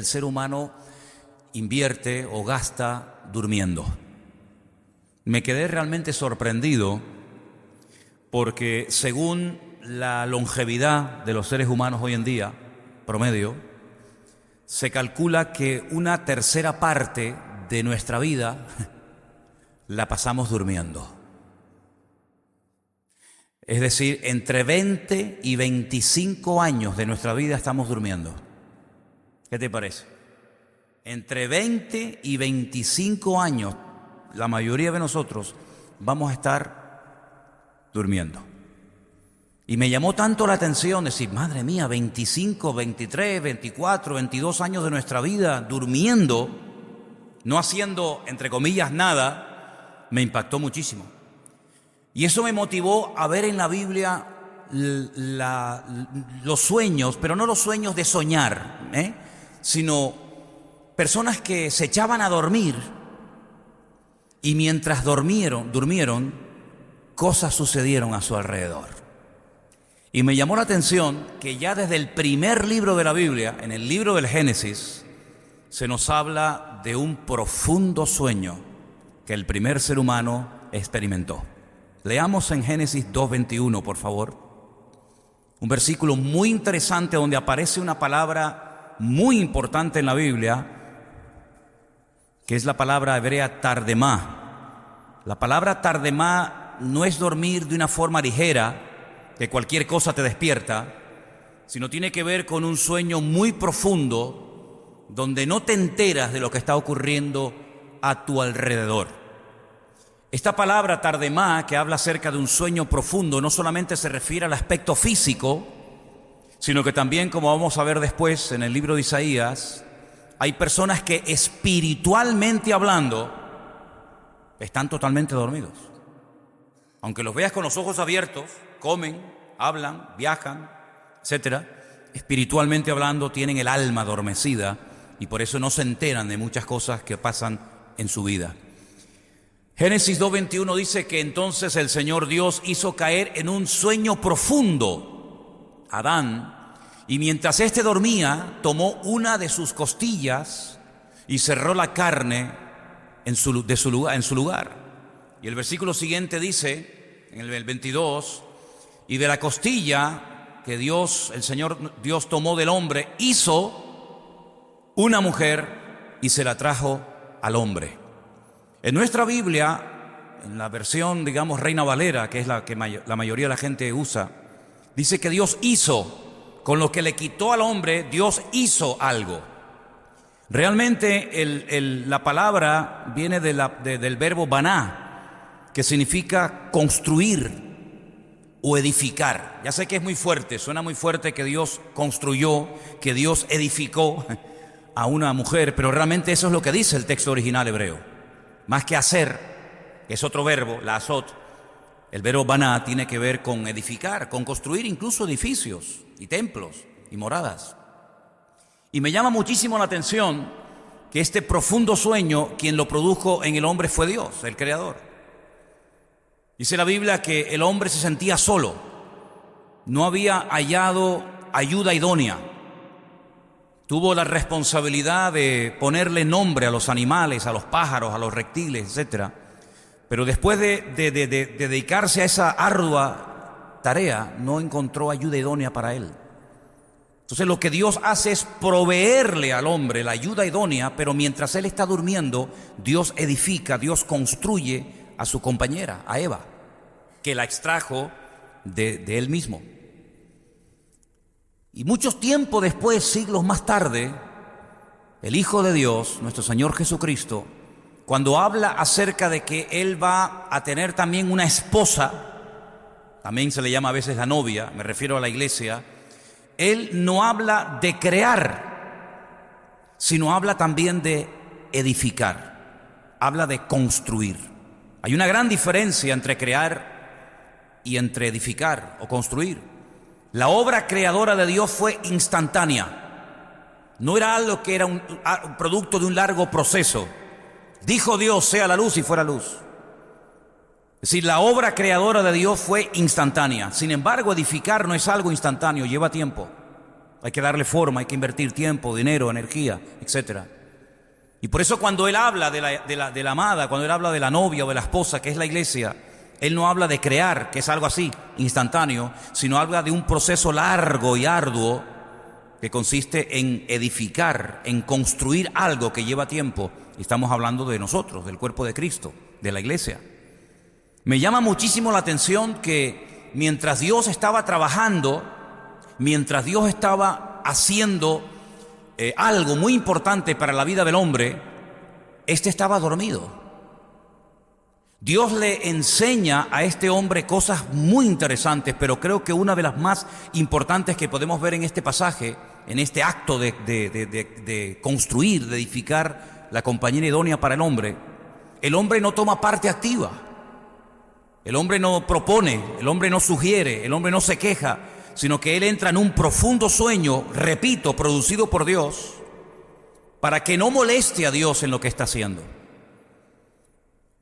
el ser humano invierte o gasta durmiendo. Me quedé realmente sorprendido porque según la longevidad de los seres humanos hoy en día, promedio, se calcula que una tercera parte de nuestra vida la pasamos durmiendo. Es decir, entre 20 y 25 años de nuestra vida estamos durmiendo. ¿Qué te parece? Entre 20 y 25 años, la mayoría de nosotros vamos a estar durmiendo. Y me llamó tanto la atención decir, madre mía, 25, 23, 24, 22 años de nuestra vida durmiendo, no haciendo, entre comillas, nada, me impactó muchísimo. Y eso me motivó a ver en la Biblia los sueños, pero no los sueños de soñar, sino personas que se echaban a dormir y mientras durmieron, cosas sucedieron a su alrededor. Y me llamó la atención que ya desde el primer libro de la Biblia, en el libro del Génesis, se nos habla de un profundo sueño que el primer ser humano experimentó. Leamos en Génesis 2:21, por favor. Un versículo muy interesante donde aparece una palabra muy importante en la Biblia, que es la palabra hebrea tardemá. La palabra tardemá no es dormir de una forma ligera, que cualquier cosa te despierta, sino tiene que ver con un sueño muy profundo, donde no te enteras de lo que está ocurriendo a tu alrededor. Esta palabra tardemá, que habla acerca de un sueño profundo, no solamente se refiere al aspecto físico, sino que también, como vamos a ver después en el libro de Isaías, hay personas que espiritualmente hablando están totalmente dormidos. Aunque los veas con los ojos abiertos, comen, hablan, viajan, etcétera, espiritualmente hablando tienen el alma adormecida y por eso no se enteran de muchas cosas que pasan en su vida. Génesis 2:21 dice que entonces el Señor Dios hizo caer en un sueño profundo a Adán, y mientras éste dormía, tomó una de sus costillas y cerró la carne en su lugar. Y el versículo siguiente dice, en el 22, y de la costilla que el Señor Dios tomó del hombre, hizo una mujer y se la trajo al hombre. En nuestra Biblia, en la versión, digamos, Reina Valera, que es la que la mayoría de la gente usa, dice que Dios hizo, con lo que le quitó al hombre, Dios hizo algo. Realmente la palabra viene del verbo baná, que significa construir o edificar. Ya sé que es muy fuerte, suena muy fuerte que Dios construyó, que Dios edificó a una mujer, pero realmente eso es lo que dice el texto original hebreo. Más que hacer, que es otro verbo, la azot, el verbo baná tiene que ver con edificar, con construir incluso edificios y templos y moradas. Y me llama muchísimo la atención que este profundo sueño, quien lo produjo en el hombre fue Dios, el Creador. Dice la Biblia que el hombre se sentía solo, no había hallado ayuda idónea. Tuvo la responsabilidad de ponerle nombre a los animales, a los pájaros, a los reptiles, etc. Pero después de dedicarse a esa ardua tarea, no encontró ayuda idónea para él. Entonces lo que Dios hace es proveerle al hombre la ayuda idónea, pero mientras él está durmiendo, Dios edifica, Dios construye a su compañera, a Eva, que la extrajo de él mismo. Y mucho tiempo después, siglos más tarde, el Hijo de Dios, nuestro Señor Jesucristo, cuando habla acerca de que Él va a tener también una esposa, también se le llama a veces la novia, me refiero a la iglesia, Él no habla de crear, sino habla también de edificar, habla de construir. Hay una gran diferencia entre crear y entre edificar o construir. La obra creadora de Dios fue instantánea. No era algo que era un producto de un largo proceso. Dijo Dios, sea la luz, y fuera luz. Es decir, la obra creadora de Dios fue instantánea. Sin embargo, edificar no es algo instantáneo, lleva tiempo. Hay que darle forma, hay que invertir tiempo, dinero, energía, etc. Y por eso cuando Él habla de la amada, cuando Él habla de la novia o de la esposa, que es la iglesia, Él no habla de crear, que es algo así, instantáneo, sino habla de un proceso largo y arduo que consiste en edificar, en construir algo que lleva tiempo. Y estamos hablando de nosotros, del cuerpo de Cristo, de la iglesia. Me llama muchísimo la atención que mientras Dios estaba trabajando, mientras Dios estaba haciendo algo muy importante para la vida del hombre, este estaba dormido. Dios le enseña a este hombre cosas muy interesantes, pero creo que una de las más importantes que podemos ver en este pasaje, en este acto de construir, de edificar la compañía idónea para el hombre no toma parte activa. El hombre no propone, el hombre no sugiere, el hombre no se queja, sino que él entra en un profundo sueño, repito, producido por Dios, para que no moleste a Dios en lo que está haciendo.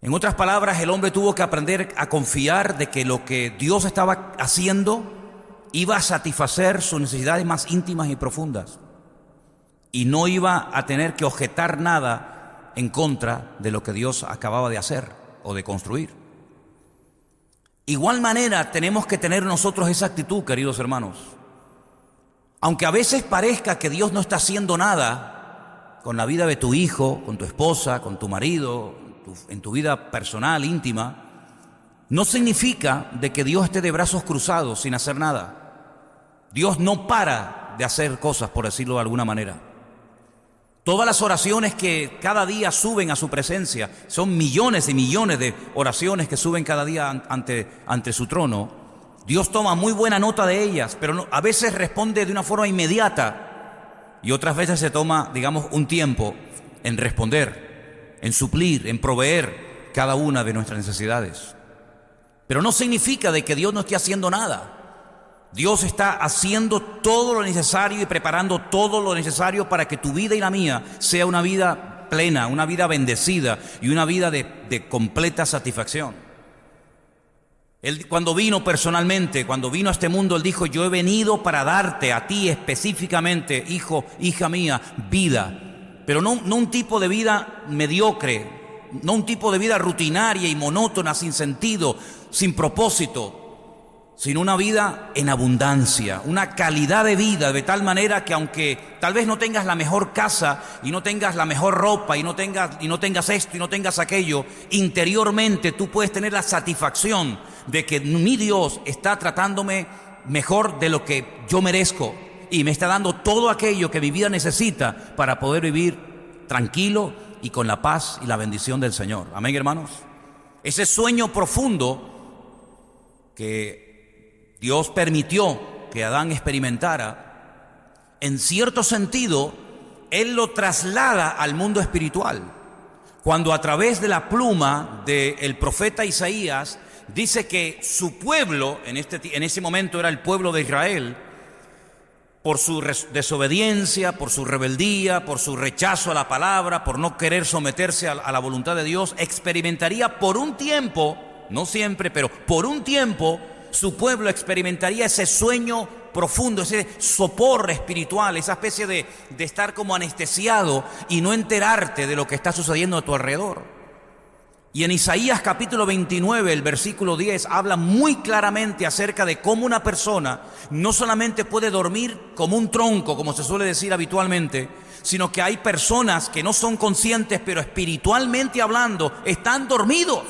En otras palabras, el hombre tuvo que aprender a confiar de que lo que Dios estaba haciendo iba a satisfacer sus necesidades más íntimas y profundas, y no iba a tener que objetar nada en contra de lo que Dios acababa de hacer o de construir. Igual manera tenemos que tener nosotros esa actitud, queridos hermanos. Aunque a veces parezca que Dios no está haciendo nada con la vida de tu hijo, con tu esposa, con tu marido, en tu vida personal, íntima, no significa de que Dios esté de brazos cruzados sin hacer nada. Dios no para de hacer cosas, por decirlo de alguna manera. Todas las oraciones que cada día suben a su presencia, son millones y millones de oraciones que suben cada día ante su trono. Dios toma muy buena nota de ellas, pero a veces responde de una forma inmediata y otras veces se toma, digamos, un tiempo en responder, en suplir, en proveer cada una de nuestras necesidades. Pero no significa de que Dios no esté haciendo nada. Dios está haciendo todo lo necesario y preparando todo lo necesario para que tu vida y la mía sea una vida plena, una vida bendecida y una vida de completa satisfacción. Él, cuando vino personalmente, cuando vino a este mundo, Él dijo: yo he venido para darte a ti específicamente, hijo, hija mía, vida. Pero no un tipo de vida mediocre, no un tipo de vida rutinaria y monótona, sin sentido, sin propósito, sino una vida en abundancia, una calidad de vida, de tal manera que aunque tal vez no tengas la mejor casa y no tengas la mejor ropa y no tengas esto y no tengas aquello, interiormente tú puedes tener la satisfacción de que mi Dios está tratándome mejor de lo que yo merezco y me está dando todo aquello que mi vida necesita para poder vivir tranquilo y con la paz y la bendición del Señor. Amén, hermanos. Ese sueño profundo que Dios permitió que Adán experimentara, en cierto sentido, Él lo traslada al mundo espiritual. Cuando a través de la pluma del profeta Isaías dice que su pueblo, en ese momento era el pueblo de Israel, por su desobediencia, por su rebeldía, por su rechazo a la palabra, por no querer someterse a la voluntad de Dios, experimentaría por un tiempo, no siempre, pero por un tiempo, su pueblo experimentaría ese sueño profundo, ese sopor espiritual, esa especie de estar como anestesiado y no enterarte de lo que está sucediendo a tu alrededor. Y en Isaías capítulo 29, el versículo 10, habla muy claramente acerca de cómo una persona no solamente puede dormir como un tronco, como se suele decir habitualmente, sino que hay personas que no son conscientes, pero espiritualmente hablando, están dormidos.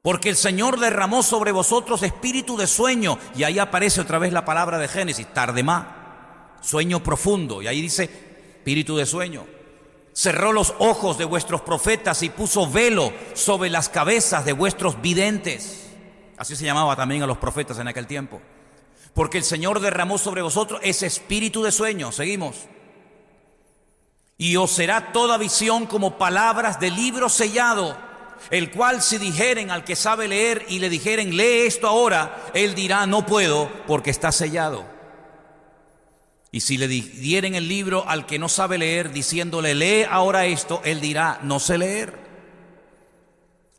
Porque el Señor derramó sobre vosotros espíritu de sueño. Y ahí aparece otra vez la palabra de Génesis, tardemá, sueño profundo. Y ahí dice espíritu de sueño. Cerró los ojos de vuestros profetas y puso velo sobre las cabezas de vuestros videntes. Así se llamaba también a los profetas en aquel tiempo. Porque el Señor derramó sobre vosotros ese espíritu de sueño. Seguimos. Y os será toda visión como palabras de libro sellado, el cual si dijeren al que sabe leer y le dijeren: lee esto ahora, él dirá: no puedo, porque está sellado. Y si le dieren el libro al que no sabe leer, diciéndole: lee ahora esto, él dirá: no sé leer.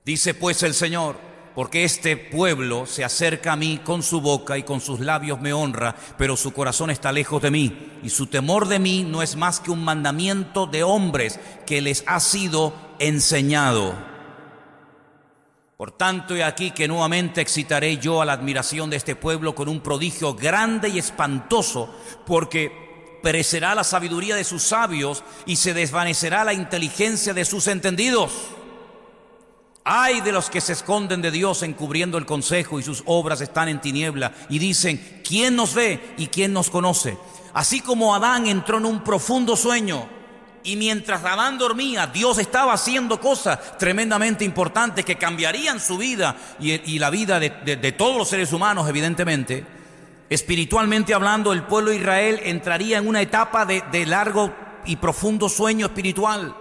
Dice pues el Señor: porque este pueblo se acerca a mí con su boca y con sus labios me honra, pero su corazón está lejos de mí, y su temor de mí no es más que un mandamiento de hombres que les ha sido enseñado. Por tanto, he aquí que nuevamente excitaré yo a la admiración de este pueblo con un prodigio grande y espantoso, porque perecerá la sabiduría de sus sabios y se desvanecerá la inteligencia de sus entendidos. Ay de los que se esconden de Dios encubriendo el consejo y sus obras están en tiniebla y dicen, ¿quién nos ve y quién nos conoce? Así como Adán entró en un profundo sueño y mientras Adán dormía, Dios estaba haciendo cosas tremendamente importantes que cambiarían su vida y la vida de todos los seres humanos, evidentemente. Espiritualmente hablando, el pueblo de Israel entraría en una etapa de largo y profundo sueño espiritual,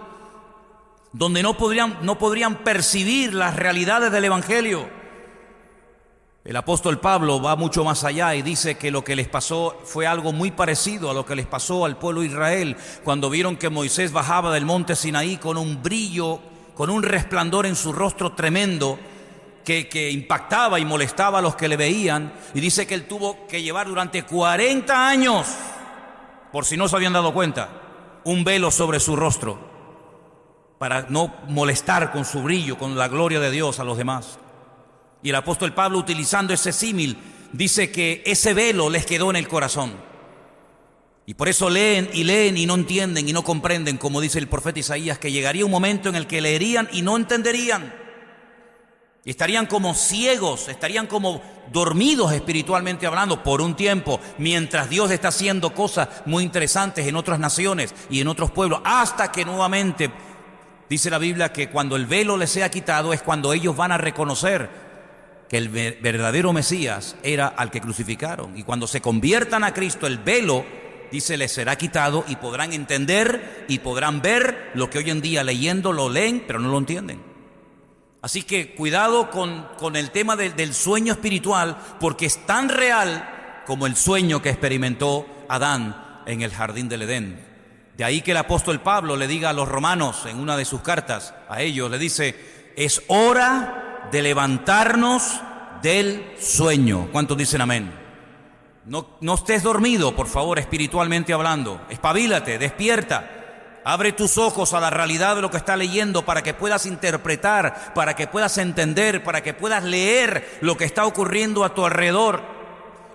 donde no podrían percibir las realidades del Evangelio. El apóstol Pablo va mucho más allá y dice que lo que les pasó fue algo muy parecido a lo que les pasó al pueblo de Israel cuando vieron que Moisés bajaba del monte Sinaí con un brillo, con un resplandor en su rostro tremendo que impactaba y molestaba a los que le veían, y dice que él tuvo que llevar durante 40 años, por si no se habían dado cuenta, un velo sobre su rostro, para no molestar con su brillo, con la gloria de Dios a los demás. Y el apóstol Pablo, utilizando ese símil, dice que ese velo les quedó en el corazón. Y por eso leen y no entienden y no comprenden, como dice el profeta Isaías, que llegaría un momento en el que leerían y no entenderían. Y estarían como ciegos, estarían como dormidos espiritualmente hablando por un tiempo, mientras Dios está haciendo cosas muy interesantes en otras naciones y en otros pueblos, hasta que nuevamente dice la Biblia que cuando el velo les sea quitado es cuando ellos van a reconocer que el verdadero Mesías era al que crucificaron. Y cuando se conviertan a Cristo, el velo, dice, les será quitado y podrán entender y podrán ver lo que hoy en día leyendo lo leen, pero no lo entienden. Así que cuidado con el tema del sueño espiritual, porque es tan real como el sueño que experimentó Adán en el jardín del Edén. De ahí que el apóstol Pablo le diga a los romanos en una de sus cartas a ellos, le dice, es hora de levantarnos del sueño. ¿Cuántos dicen amén? No estés dormido, por favor, espiritualmente hablando. Espabilate, despierta. Abre tus ojos a la realidad de lo que estás leyendo para que puedas interpretar, para que puedas entender, para que puedas leer lo que está ocurriendo a tu alrededor.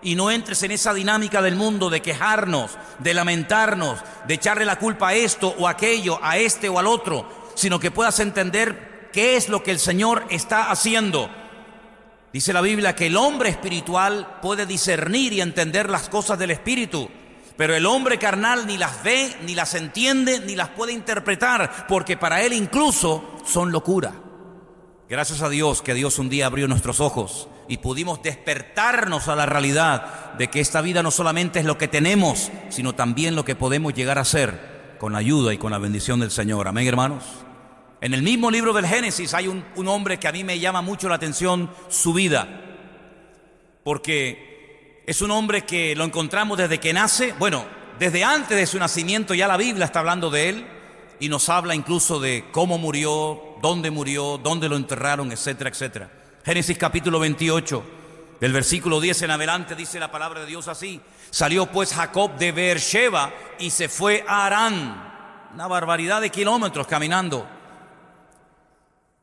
Y no entres en esa dinámica del mundo de quejarnos, de lamentarnos, de echarle la culpa a esto o aquello, a este o al otro, sino que puedas entender qué es lo que el Señor está haciendo. Dice la Biblia que el hombre espiritual puede discernir y entender las cosas del Espíritu, pero el hombre carnal ni las ve, ni las entiende, ni las puede interpretar, porque para él incluso son locura. Gracias a Dios que Dios un día abrió nuestros ojos y pudimos despertarnos a la realidad de que esta vida no solamente es lo que tenemos, sino también lo que podemos llegar a ser con la ayuda y con la bendición del Señor. Amén, hermanos. En el mismo libro del Génesis hay un hombre que a mí me llama mucho la atención su vida, porque es un hombre que lo encontramos desde que nace, bueno, desde antes de su nacimiento ya la Biblia está hablando de él y nos habla incluso de cómo murió, dónde lo enterraron, etcétera, etcétera. Génesis capítulo 28, del versículo 10 en adelante, dice la palabra de Dios así: salió pues Jacob de Beersheba y se fue a Harán, una barbaridad de kilómetros caminando.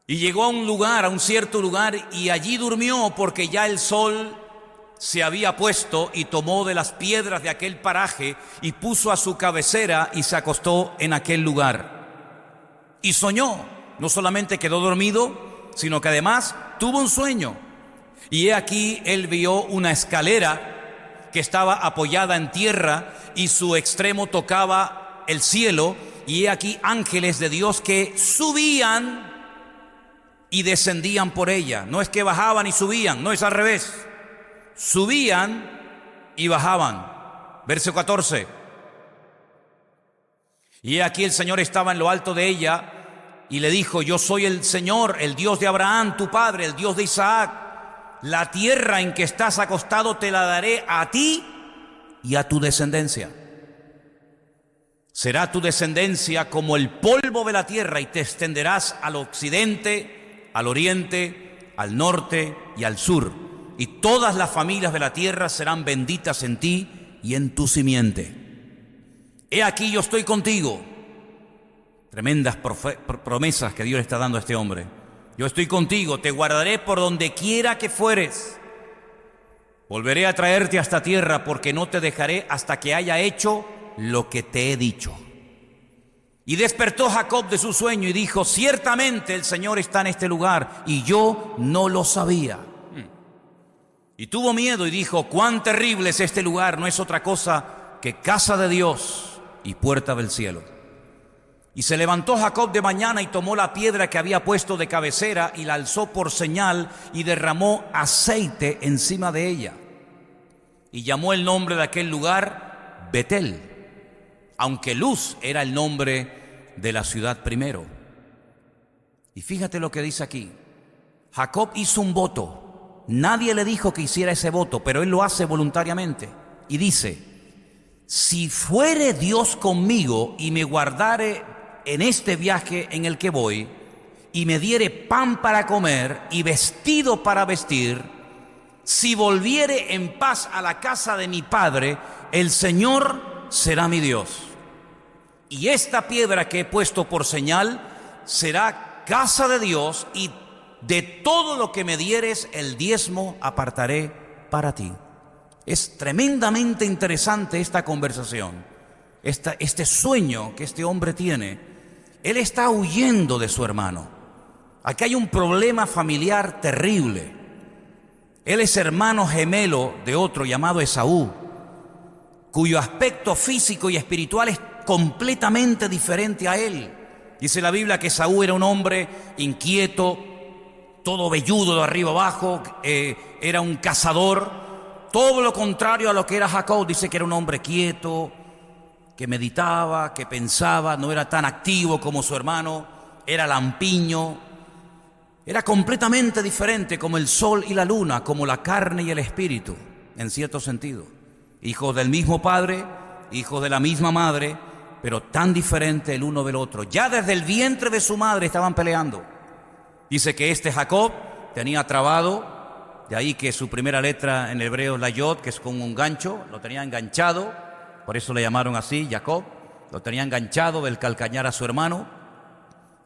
Y llegó a un cierto lugar, y allí durmió porque ya el sol se había puesto, y tomó de las piedras de aquel paraje y puso a su cabecera y se acostó en aquel lugar. Y soñó, no solamente quedó dormido, sino que además tuvo un sueño. Y he aquí él vio una escalera que estaba apoyada en tierra y su extremo tocaba el cielo, y he aquí ángeles de Dios que subían y descendían por ella. No es que bajaban y subían, no, es al revés. Subían y bajaban. Verso 14. Y aquí el Señor estaba en lo alto de ella y le dijo: yo soy el Señor, el Dios de Abraham, tu padre, el Dios de Isaac. La tierra en que estás acostado te la daré a ti y a tu descendencia. Será tu descendencia como el polvo de la tierra, y te extenderás al occidente, al oriente, al norte y al sur, y todas las familias de la tierra serán benditas en ti y en tu simiente. He aquí yo estoy contigo. Tremendas promesas que Dios le está dando a este hombre. Yo estoy contigo, te guardaré por donde quiera que fueres. Volveré a traerte a esta tierra, porque no te dejaré hasta que haya hecho lo que te he dicho. Y despertó Jacob de su sueño y dijo: ciertamente el Señor está en este lugar, y yo no lo sabía. Y tuvo miedo y dijo: cuán terrible es este lugar, no es otra cosa que casa de Dios y puerta del cielo. Y se levantó Jacob de mañana y tomó la piedra que había puesto de cabecera y la alzó por señal y derramó aceite encima de ella. Y llamó el nombre de aquel lugar Betel, aunque Luz era el nombre de la ciudad primero. Y fíjate lo que dice aquí. Jacob hizo un voto. Nadie le dijo que hiciera ese voto, pero él lo hace voluntariamente. Y dice: si fuere Dios conmigo y me guardare en este viaje en el que voy, y me diere pan para comer y vestido para vestir, si volviere en paz a la casa de mi padre, el Señor será mi Dios. Y esta piedra que he puesto por señal será casa de Dios, y de todo lo que me dieres el diezmo apartaré para ti. Es tremendamente interesante esta conversación, este sueño que este hombre tiene. Él está huyendo de su hermano. Aquí hay un problema familiar terrible. Él es hermano gemelo de otro llamado Esaú, cuyo aspecto físico y espiritual es completamente diferente a él. Dice la Biblia que Esaú era un hombre inquieto, todo velludo de arriba abajo, era un cazador. Todo lo contrario a lo que era Jacob. Dice que era un hombre quieto, que meditaba, que pensaba, no era tan activo como su hermano, era lampiño, era completamente diferente, como el sol y la luna, como la carne y el espíritu, en cierto sentido. Hijos del mismo padre, hijos de la misma madre, pero tan diferente el uno del otro. Ya desde el vientre de su madre estaban peleando. Dice que este Jacob tenía trabado, de ahí que su primera letra en hebreo es la yod, que es con un gancho, lo tenía enganchado. Por eso le llamaron así, Jacob. Lo tenía enganchado del calcañar a su hermano.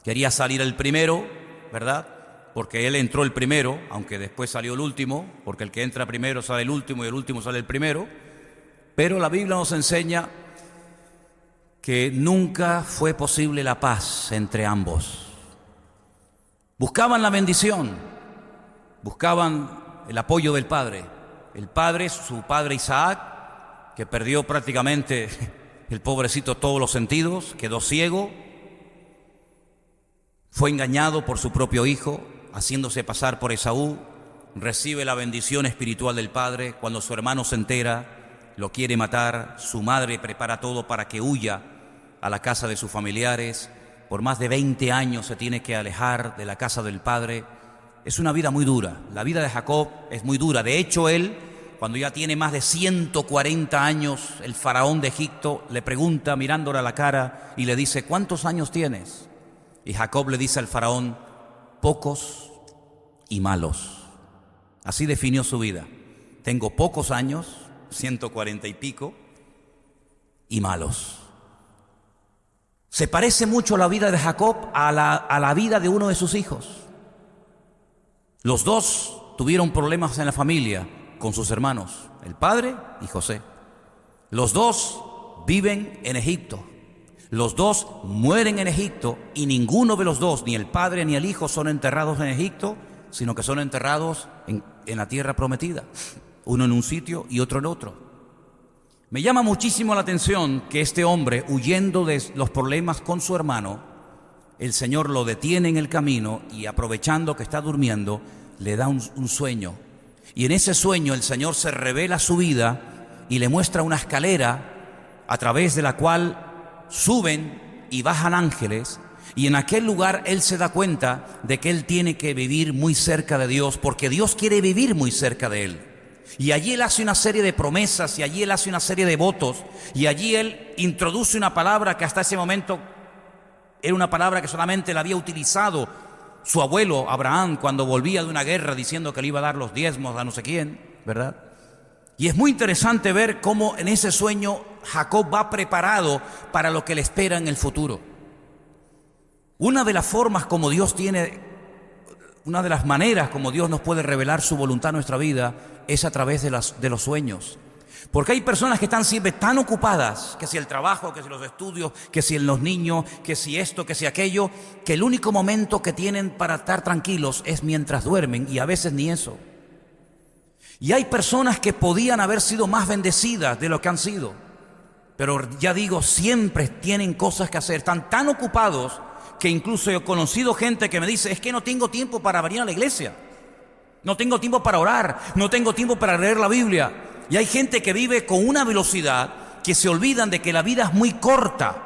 Quería salir el primero, ¿verdad? Porque él entró el primero, aunque después salió el último, porque el que entra primero sale el último y el último sale el primero. Pero la Biblia nos enseña que nunca fue posible la paz entre ambos. Buscaban la bendición, buscaban el apoyo del padre. El padre, su padre Isaac, que perdió prácticamente, el pobrecito, todos los sentidos, quedó ciego, fue engañado por su propio hijo, haciéndose pasar por Esaú, recibe la bendición espiritual del padre. Cuando su hermano se entera, lo quiere matar, su madre prepara todo para que huya a la casa de sus familiares. Por más de 20 años se tiene que alejar de la casa del padre. Es una vida muy dura, la vida de Jacob es muy dura. De hecho, él, cuando ya tiene más de 140 años, el faraón de Egipto le pregunta mirándole a la cara y le dice: ¿cuántos años tienes? Y Jacob le dice al faraón: pocos y malos. Así definió su vida. Tengo pocos años, 140 y pico, y malos. Se parece mucho la vida de Jacob a la vida de uno de sus hijos. Los dos tuvieron problemas en la familia con sus hermanos, el padre y José. Los dos viven en Egipto. Los dos mueren en Egipto, y ninguno de los dos, ni el padre ni el hijo, son enterrados en Egipto, sino que son enterrados en la tierra prometida. Uno en un sitio y otro en otro. Me llama muchísimo la atención que este hombre, huyendo de los problemas con su hermano, el Señor lo detiene en el camino y, aprovechando que está durmiendo, le da un sueño. Y en ese sueño el Señor se revela su vida y le muestra una escalera a través de la cual suben y bajan ángeles. Y en aquel lugar él se da cuenta de que él tiene que vivir muy cerca de Dios, porque Dios quiere vivir muy cerca de él. Y allí él hace una serie de promesas, y allí él hace una serie de votos, y allí él introduce una palabra que hasta ese momento era una palabra que solamente la había utilizado su abuelo Abraham cuando volvía de una guerra diciendo que le iba a dar los diezmos a no sé quién, ¿verdad? Y es muy interesante ver cómo en ese sueño Jacob va preparado para lo que le espera en el futuro. Una de las formas como Dios tiene, una de las maneras como Dios nos puede revelar su voluntad en nuestra vida es a través de los sueños. Porque hay personas que están siempre tan ocupadas, que si el trabajo, que si los estudios, que si los niños, que si esto, que si aquello, que el único momento que tienen para estar tranquilos es mientras duermen, y a veces ni eso. Y hay personas que podían haber sido más bendecidas de lo que han sido, pero ya digo, siempre tienen cosas que hacer, están tan ocupados que incluso he conocido gente que me dice, es que no tengo tiempo para venir a la iglesia, no tengo tiempo para orar, no tengo tiempo para leer la Biblia. Y hay gente que vive con una velocidad que se olvidan de que la vida es muy corta.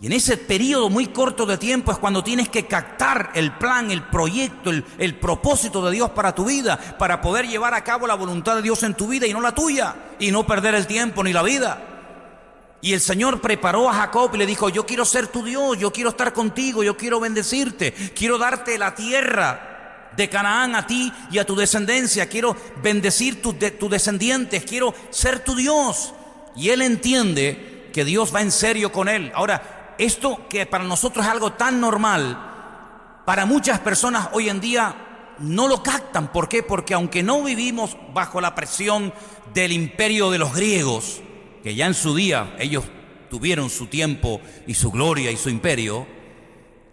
Y en ese periodo muy corto de tiempo es cuando tienes que captar el plan, el proyecto, el propósito de Dios para tu vida, para poder llevar a cabo la voluntad de Dios en tu vida y no la tuya, y no perder el tiempo ni la vida. Y el Señor preparó a Jacob y le dijo, yo quiero ser tu Dios, yo quiero estar contigo, yo quiero bendecirte, quiero darte la tierra de Canaán a ti y a tu descendencia, quiero bendecir tus descendientes, quiero ser tu Dios. Y él entiende que Dios va en serio con él. Ahora, esto que para nosotros es algo tan normal, para muchas personas hoy en día no lo captan. ¿Por qué? Porque aunque no vivimos bajo la presión del imperio de los griegos, que ya en su día ellos tuvieron su tiempo y su gloria y su imperio,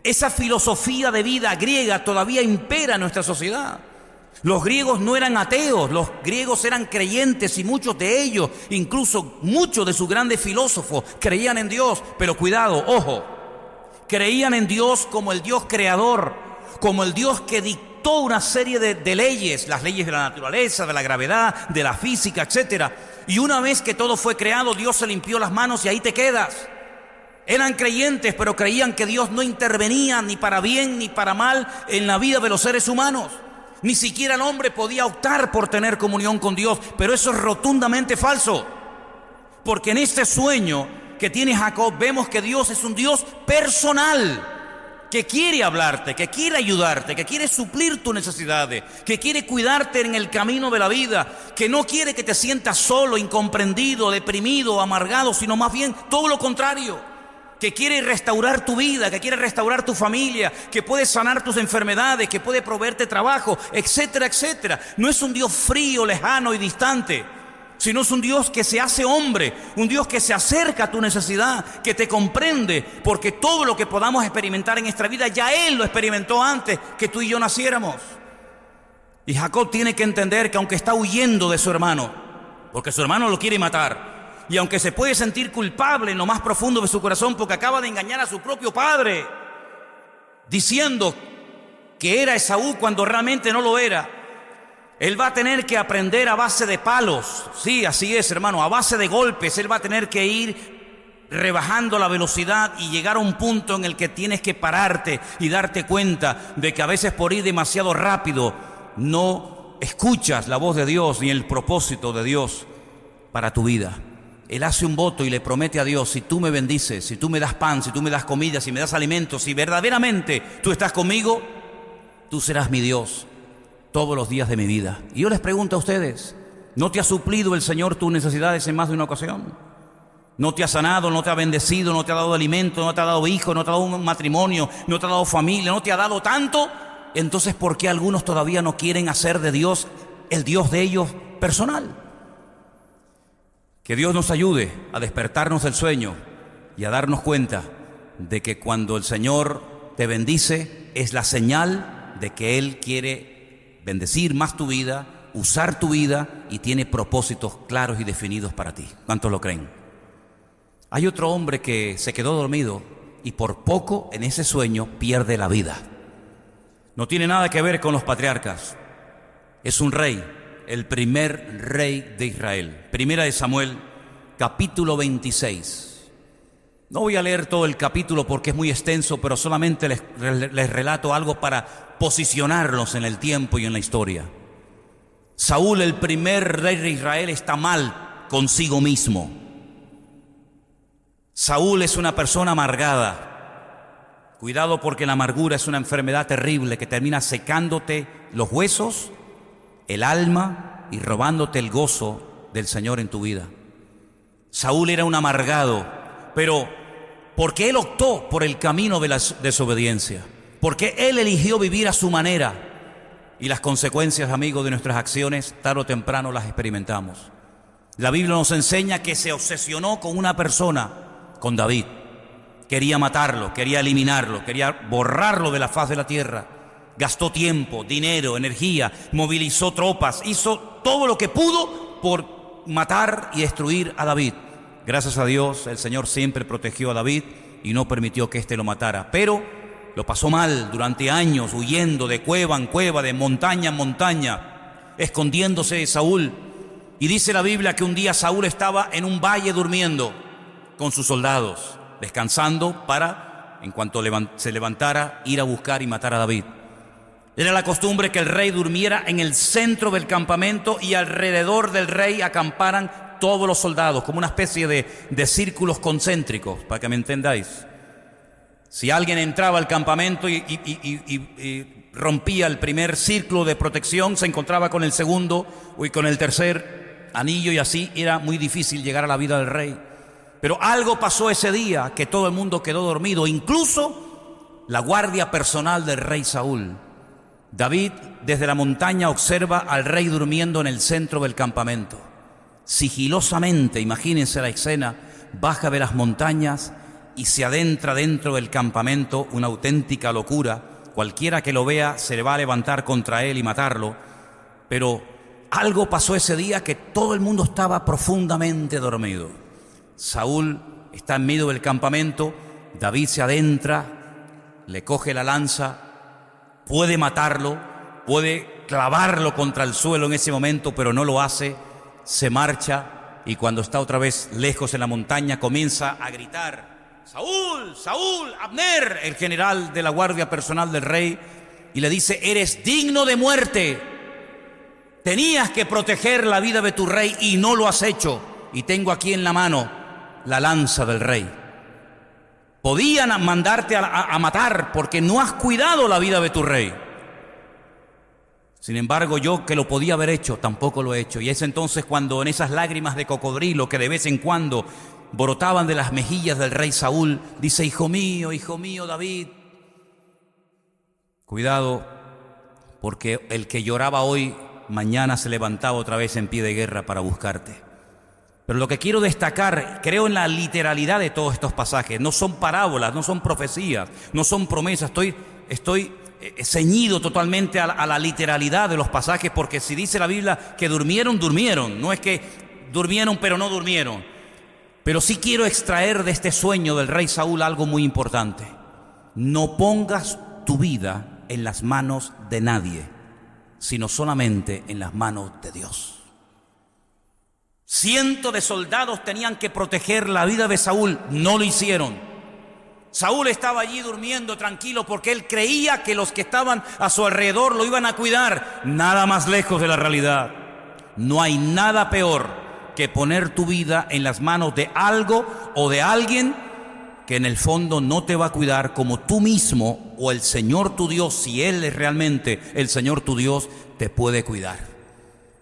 esa filosofía de vida griega todavía impera en nuestra sociedad. Los griegos no eran ateos, los griegos eran creyentes y muchos de ellos, incluso muchos de sus grandes filósofos, creían en Dios. Pero cuidado, ojo, creían en Dios como el Dios creador, como el Dios que dictó una serie de leyes, las leyes de la naturaleza, de la gravedad, de la física, etc. Y una vez que todo fue creado, Dios se limpió las manos y ahí te quedas. Eran creyentes, pero creían que Dios no intervenía ni para bien ni para mal en la vida de los seres humanos. Ni siquiera el hombre podía optar por tener comunión con Dios, pero eso es rotundamente falso. Porque en este sueño que tiene Jacob vemos que Dios es un Dios personal, que quiere hablarte, que quiere ayudarte, que quiere suplir tus necesidades, que quiere cuidarte en el camino de la vida, que no quiere que te sientas solo, incomprendido, deprimido, amargado, sino más bien todo lo contrario. Que quiere restaurar tu vida, que quiere restaurar tu familia, que puede sanar tus enfermedades, que puede proveerte trabajo, etcétera, etcétera. No es un Dios frío, lejano y distante, sino es un Dios que se hace hombre, un Dios que se acerca a tu necesidad, que te comprende, porque todo lo que podamos experimentar en nuestra vida ya Él lo experimentó antes que tú y yo naciéramos. Y Jacob tiene que entender que aunque está huyendo de su hermano, porque su hermano lo quiere matar, y aunque se puede sentir culpable en lo más profundo de su corazón porque acaba de engañar a su propio padre, diciendo que era Esaú cuando realmente no lo era, él va a tener que aprender a base de palos. Sí, así es, hermano, a base de golpes. Él va a tener que ir rebajando la velocidad y llegar a un punto en el que tienes que pararte y darte cuenta de que a veces por ir demasiado rápido no escuchas la voz de Dios ni el propósito de Dios para tu vida. Él hace un voto y le promete a Dios, si tú me bendices, si tú me das pan, si tú me das comida, si me das alimentos, si verdaderamente tú estás conmigo, tú serás mi Dios todos los días de mi vida. Y yo les pregunto a ustedes, ¿no te ha suplido el Señor tus necesidades en más de una ocasión? ¿No te ha sanado, no te ha bendecido, no te ha dado alimento, no te ha dado hijos, no te ha dado un matrimonio, no te ha dado familia, no te ha dado tanto? Entonces, ¿por qué algunos todavía no quieren hacer de Dios el Dios de ellos personal? Que Dios nos ayude a despertarnos del sueño y a darnos cuenta de que cuando el Señor te bendice es la señal de que Él quiere bendecir más tu vida, usar tu vida y tiene propósitos claros y definidos para ti. ¿Cuántos lo creen? Hay otro hombre que se quedó dormido y por poco en ese sueño pierde la vida. No tiene nada que ver con los patriarcas. Es un rey, el primer rey de Israel. Primera de Samuel, capítulo 26. No voy a leer todo el capítulo porque es muy extenso, pero solamente les relato algo para posicionarlos en el tiempo y en la historia. Saúl, el primer rey de Israel, está mal consigo mismo. Saúl es una persona amargada. Cuidado, porque la amargura es una enfermedad terrible que termina secándote los huesos, el alma y robándote el gozo del Señor en tu vida. Saúl era un amargado, pero porque él optó por el camino de la desobediencia, porque él eligió vivir a su manera, y las consecuencias, amigos, de nuestras acciones tarde o temprano las experimentamos. La Biblia nos enseña que se obsesionó con una persona, con David. Quería matarlo, quería eliminarlo, quería borrarlo de la faz de la tierra. Gastó tiempo, dinero, energía, movilizó tropas, hizo todo lo que pudo por matar y destruir a David. Gracias a Dios, el Señor siempre protegió a David y no permitió que éste lo matara. Pero lo pasó mal durante años, huyendo de cueva en cueva, de montaña en montaña, escondiéndose de Saúl. Y dice la Biblia que un día Saúl estaba en un valle durmiendo con sus soldados, descansando para, en cuanto se levantara, ir a buscar y matar a David. Era la costumbre que el rey durmiera en el centro del campamento y alrededor del rey acamparan todos los soldados, como una especie de círculos concéntricos, para que me entendáis. Si alguien entraba al campamento y rompía el primer círculo de protección, se encontraba con el segundo y con el tercer anillo, y así era muy difícil llegar a la vida del rey. Pero algo pasó ese día que todo el mundo quedó dormido, incluso la guardia personal del rey Saúl. David desde la montaña observa al rey durmiendo en el centro del campamento. Sigilosamente, imagínense la escena, baja de las montañas y se adentra dentro del campamento, una auténtica locura. Cualquiera que lo vea se le va a levantar contra él y matarlo. Pero algo pasó ese día que todo el mundo estaba profundamente dormido. Saúl está en medio del campamento, David se adentra, le coge la lanza, puede matarlo, puede clavarlo contra el suelo en ese momento, pero no lo hace, se marcha, y cuando está otra vez lejos en la montaña comienza a gritar: Saúl, Saúl, Abner, el general de la guardia personal del rey, y le dice: eres digno de muerte, tenías que proteger la vida de tu rey y no lo has hecho, y tengo aquí en la mano la lanza del rey. Podían mandarte a matar porque no has cuidado la vida de tu rey. Sin embargo, yo, que lo podía haber hecho, tampoco lo he hecho. Y es entonces cuando, en esas lágrimas de cocodrilo que de vez en cuando brotaban de las mejillas del rey Saúl, dice: hijo mío, David, cuidado, porque el que lloraba hoy, mañana se levantaba otra vez en pie de guerra para buscarte. Pero lo que quiero destacar, creo en la literalidad de todos estos pasajes. No son parábolas, no son profecías, no son promesas. Estoy ceñido totalmente a la literalidad de los pasajes, porque si dice la Biblia que durmieron, durmieron. No es que durmieron pero no durmieron. Pero sí quiero extraer de este sueño del rey Saúl algo muy importante. No pongas tu vida en las manos de nadie, sino solamente en las manos de Dios. Cientos de soldados tenían que proteger la vida de Saúl, no lo hicieron. Saúl estaba allí durmiendo tranquilo porque él creía que los que estaban a su alrededor lo iban a cuidar. Nada más lejos de la realidad. No hay nada peor que poner tu vida en las manos de algo o de alguien que en el fondo no te va a cuidar como tú mismo o el Señor tu Dios, si Él es realmente el Señor tu Dios, te puede cuidar.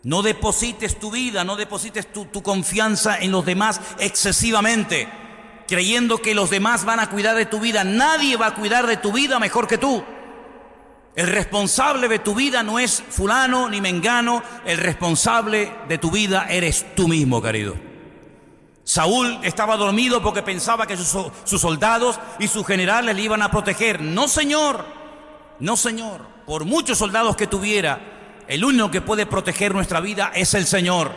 No deposites tu vida, no deposites tu confianza en los demás excesivamente, creyendo que los demás van a cuidar de tu vida. Nadie va a cuidar de tu vida mejor que tú. El responsable de tu vida no es fulano ni mengano, el responsable de tu vida eres tú mismo, querido. Saúl estaba dormido porque pensaba que sus soldados y sus generales le iban a proteger. No, señor, no, señor. Por muchos soldados que tuviera, el único que puede proteger nuestra vida es el Señor.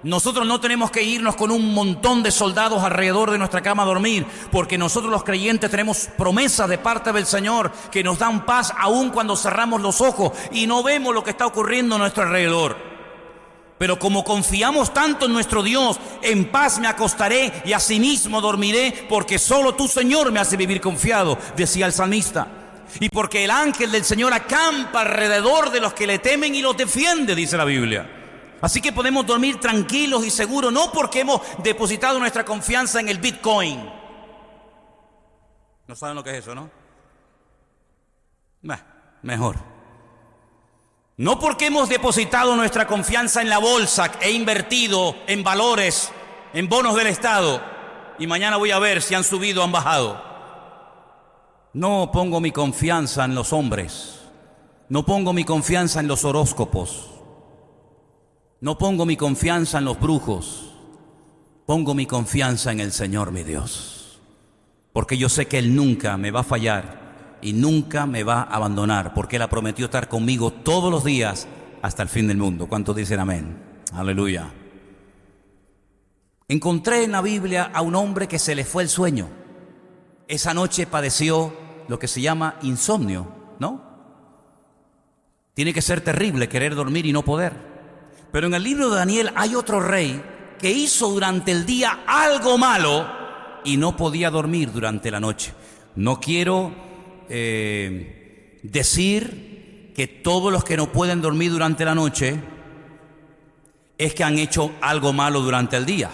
Nosotros no tenemos que irnos con un montón de soldados alrededor de nuestra cama a dormir, porque nosotros los creyentes tenemos promesas de parte del Señor que nos dan paz aun cuando cerramos los ojos y no vemos lo que está ocurriendo a nuestro alrededor. Pero como confiamos tanto en nuestro Dios, en paz me acostaré y asimismo dormiré, porque solo tú, Señor, me hace vivir confiado, decía el salmista. Y porque el ángel del Señor acampa alrededor de los que le temen y los defiende, dice la Biblia. Así que podemos dormir tranquilos y seguros, no porque hemos depositado nuestra confianza en el Bitcoin. No saben lo que es eso, ¿no? Mejor. No porque hemos depositado nuestra confianza en la bolsa e invertido en valores, en bonos del Estado, y mañana voy a ver si han subido o han bajado. No pongo mi confianza en los hombres, no pongo mi confianza en los horóscopos, no pongo mi confianza en los brujos, pongo mi confianza en el Señor mi Dios, porque yo sé que Él nunca me va a fallar y nunca me va a abandonar, porque Él ha prometido estar conmigo todos los días hasta el fin del mundo. ¿Cuántos dicen amén? Aleluya. Encontré en la Biblia a un hombre que se le fue el sueño. Esa noche padeció lo que se llama insomnio, ¿no? Tiene que ser terrible querer dormir y no poder. Pero en el libro de Daniel hay otro rey que hizo durante el día algo malo y no podía dormir durante la noche. No quiero decir que todos los que no pueden dormir durante la noche es que han hecho algo malo durante el día.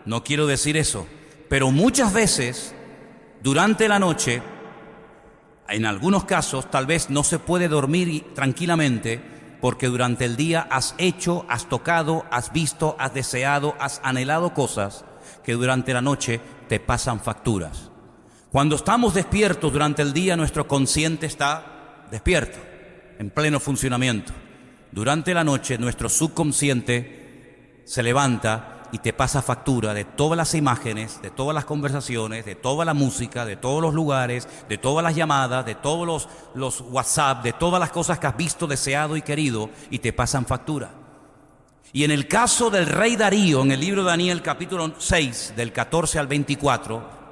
No quiero decir eso, pero muchas veces durante la noche, en algunos casos, tal vez no se puede dormir tranquilamente porque durante el día has hecho, has tocado, has visto, has deseado, has anhelado cosas que durante la noche te pasan facturas. Cuando estamos despiertos durante el día, nuestro consciente está despierto, en pleno funcionamiento. Durante la noche, nuestro subconsciente se levanta y te pasa factura de todas las imágenes, de todas las conversaciones, de toda la música, de todos los lugares, de todas las llamadas, de todos los WhatsApp, de todas las cosas que has visto, deseado y querido, y te pasan factura. Y en el caso del rey Darío, en el libro de Daniel capítulo 6, del 14 al 24,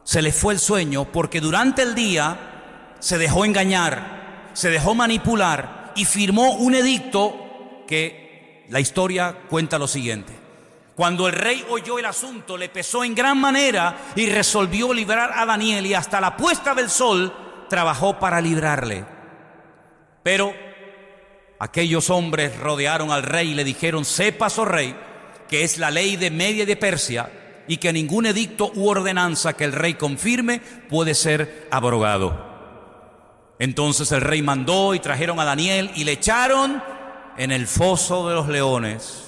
se le fue el sueño porque durante el día se dejó engañar, se dejó manipular y firmó un edicto que la historia cuenta lo siguiente. Cuando el rey oyó el asunto, le pesó en gran manera y resolvió librar a Daniel, y hasta la puesta del sol trabajó para librarle. Pero aquellos hombres rodearon al rey y le dijeron: sepas, oh rey, que es la ley de Media y de Persia, y que ningún edicto u ordenanza que el rey confirme puede ser abrogado. Entonces el rey mandó y trajeron a Daniel y le echaron en el foso de los leones.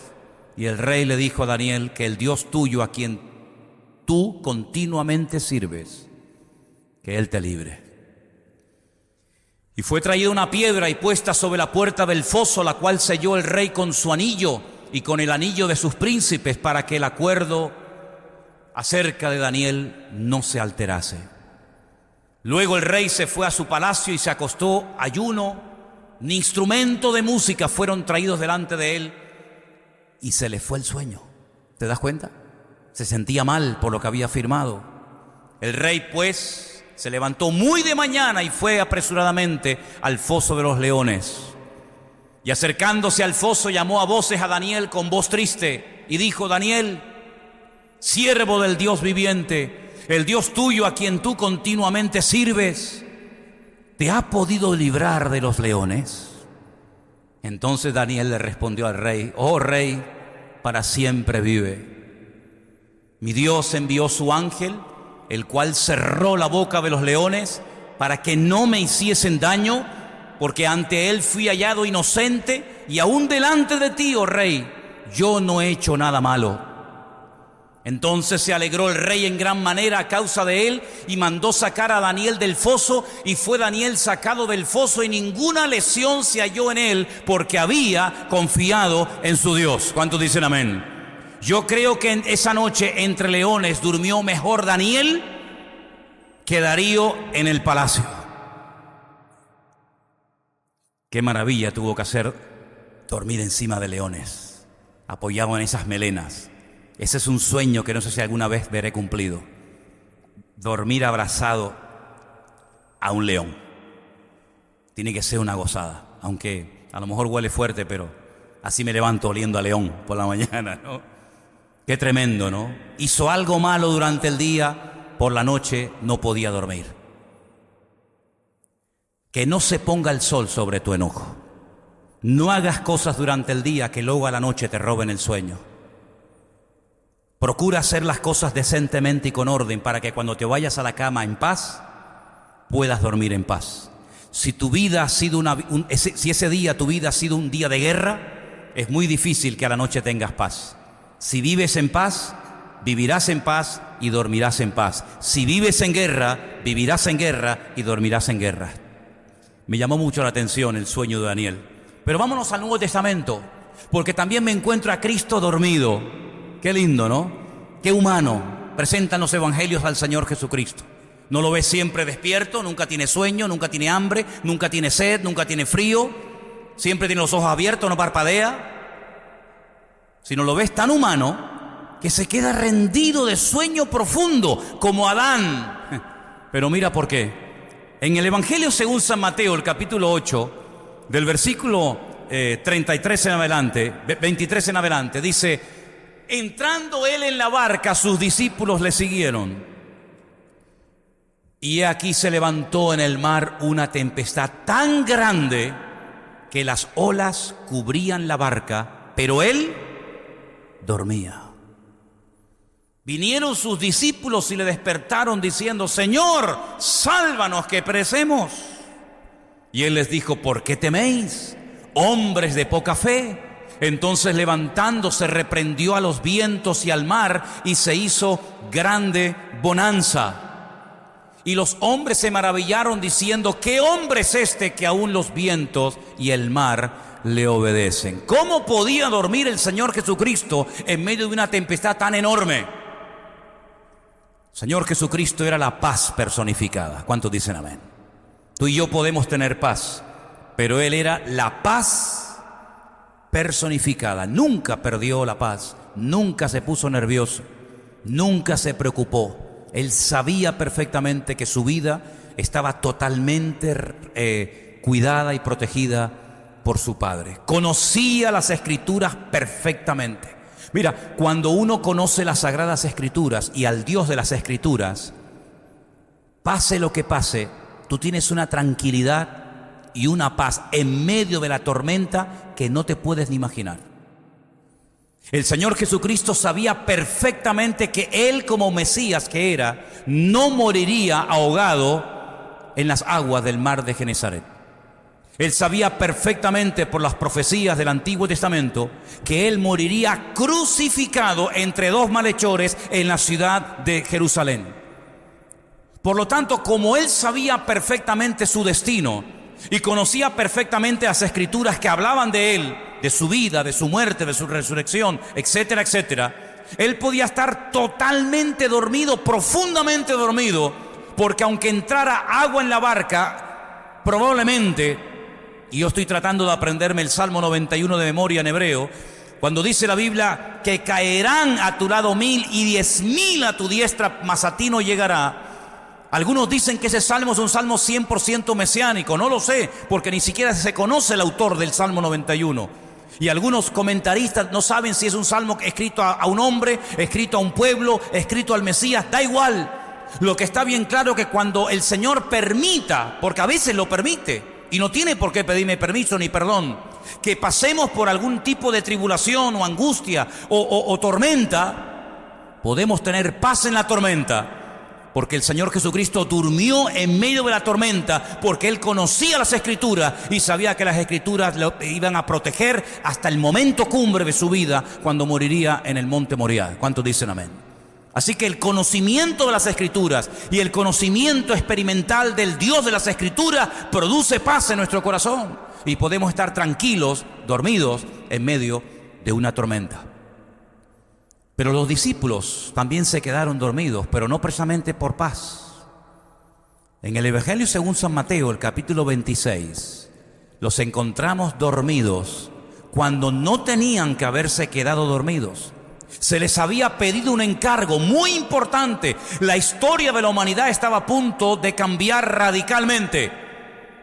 Y el rey le dijo a Daniel que el Dios tuyo, a quien tú continuamente sirves, que Él te libre. Y fue traída una piedra y puesta sobre la puerta del foso, la cual selló el rey con su anillo y con el anillo de sus príncipes, para que el acuerdo acerca de Daniel no se alterase. Luego el rey se fue a su palacio y se acostó ayuno, ni instrumento de música fueron traídos delante de él, y se le fue el sueño. ¿Te das cuenta? Se sentía mal por lo que había firmado. El rey pues se levantó muy de mañana y fue apresuradamente al foso de los leones. Y acercándose al foso llamó a voces a Daniel con voz triste y dijo: Daniel, siervo del Dios viviente, el Dios tuyo a quien tú continuamente sirves, ¿te ha podido librar de los leones? Entonces Daniel le respondió al rey: oh rey, para siempre vive. Mi Dios envió su ángel, el cual cerró la boca de los leones para que no me hiciesen daño, porque ante él fui hallado inocente, y aún delante de ti, oh rey, yo no he hecho nada malo. Entonces se alegró el rey en gran manera a causa de él, y mandó sacar a Daniel del foso, y fue Daniel sacado del foso, y ninguna lesión se halló en él, porque había confiado en su Dios. ¿Cuántos dicen amén? Yo creo que en esa noche entre leones durmió mejor Daniel que Darío en el palacio. Qué maravilla tuvo que hacer dormir encima de leones, apoyado en esas melenas. Ese es un sueño que no sé si alguna vez veré cumplido. Dormir abrazado a un león. Tiene que ser una gozada, aunque a lo mejor huele fuerte, pero así me levanto oliendo a león por la mañana, ¿no? Qué tremendo, ¿no? Hizo algo malo durante el día, por la noche no podía dormir. Que no se ponga el sol sobre tu enojo. No hagas cosas durante el día que luego a la noche te roben el sueño. Procura hacer las cosas decentemente y con orden para que cuando te vayas a la cama en paz, puedas dormir en paz. Si tu vida ha sido si ese día tu vida ha sido un día de guerra, es muy difícil que a la noche tengas paz. Si vives en paz, vivirás en paz y dormirás en paz. Si vives en guerra, vivirás en guerra y dormirás en guerra. Me llamó mucho la atención el sueño de Daniel. Pero vámonos al Nuevo Testamento, porque también me encuentro a Cristo dormido. Qué lindo, ¿no? Qué humano presentan los evangelios al Señor Jesucristo. No lo ves siempre despierto, nunca tiene sueño, nunca tiene hambre, nunca tiene sed, nunca tiene frío, siempre tiene los ojos abiertos, no parpadea. Sino lo ves tan humano que se queda rendido de sueño profundo, como Adán. Pero mira por qué. En el Evangelio según San Mateo, el capítulo 8, del versículo 33 en adelante, 23 en adelante, dice: entrando él en la barca, sus discípulos le siguieron. Y aquí se levantó en el mar una tempestad tan grande que las olas cubrían la barca, pero él dormía. Vinieron sus discípulos y le despertaron diciendo: Señor, sálvanos que perecemos. Y él les dijo: ¿por qué teméis, hombres de poca fe? Entonces levantándose reprendió a los vientos y al mar, y se hizo grande bonanza. Y los hombres se maravillaron diciendo: ¿qué hombre es este que aún los vientos y el mar le obedecen? ¿Cómo podía dormir el Señor Jesucristo en medio de una tempestad tan enorme? Señor Jesucristo era la paz personificada. ¿Cuántos dicen amén? Tú y yo podemos tener paz, pero Él era la paz personificada. Nunca perdió la paz, nunca se puso nervioso, nunca se preocupó. Él sabía perfectamente que su vida estaba totalmente cuidada y protegida por su Padre. Conocía las Escrituras perfectamente. Mira, cuando uno conoce las Sagradas Escrituras y al Dios de las Escrituras, pase lo que pase, tú tienes una tranquilidad y una paz en medio de la tormenta que no te puedes ni imaginar. El Señor Jesucristo sabía perfectamente que Él, como Mesías que era, no moriría ahogado en las aguas del mar de Genesaret. Él sabía perfectamente por las profecías del Antiguo Testamento que Él moriría crucificado entre dos malhechores en la ciudad de Jerusalén. Por lo tanto, como Él sabía perfectamente su destino y conocía perfectamente las Escrituras que hablaban de Él, de su vida, de su muerte, de su resurrección, etcétera, etcétera, Él podía estar totalmente dormido, profundamente dormido, porque aunque entrara agua en la barca, probablemente, y yo estoy tratando de aprenderme el Salmo 91 de memoria en hebreo, cuando dice la Biblia que caerán a tu lado 1000 y 10,000 a tu diestra, mas a ti no llegará. Algunos dicen que ese salmo es un salmo 100% mesiánico. No lo sé, porque ni siquiera se conoce el autor del Salmo 91. Y algunos comentaristas no saben si es un salmo escrito a un hombre, escrito a un pueblo, escrito al Mesías. Da igual. Lo que está bien claro es que cuando el Señor permita, porque a veces lo permite, y no tiene por qué pedirme permiso ni perdón, que pasemos por algún tipo de tribulación o angustia o tormenta, podemos tener paz en la tormenta, porque el Señor Jesucristo durmió en medio de la tormenta, porque Él conocía las Escrituras y sabía que las Escrituras lo iban a proteger hasta el momento cumbre de su vida, cuando moriría en el monte Moriah. ¿Cuántos dicen amén? Así que el conocimiento de las Escrituras y el conocimiento experimental del Dios de las Escrituras produce paz en nuestro corazón, y podemos estar tranquilos, dormidos en medio de una tormenta. Pero los discípulos también se quedaron dormidos, pero no precisamente por paz. En el Evangelio según San Mateo, el capítulo 26, los encontramos dormidos cuando no tenían que haberse quedado dormidos. Se les había pedido un encargo muy importante. La historia de la humanidad estaba a punto de cambiar radicalmente.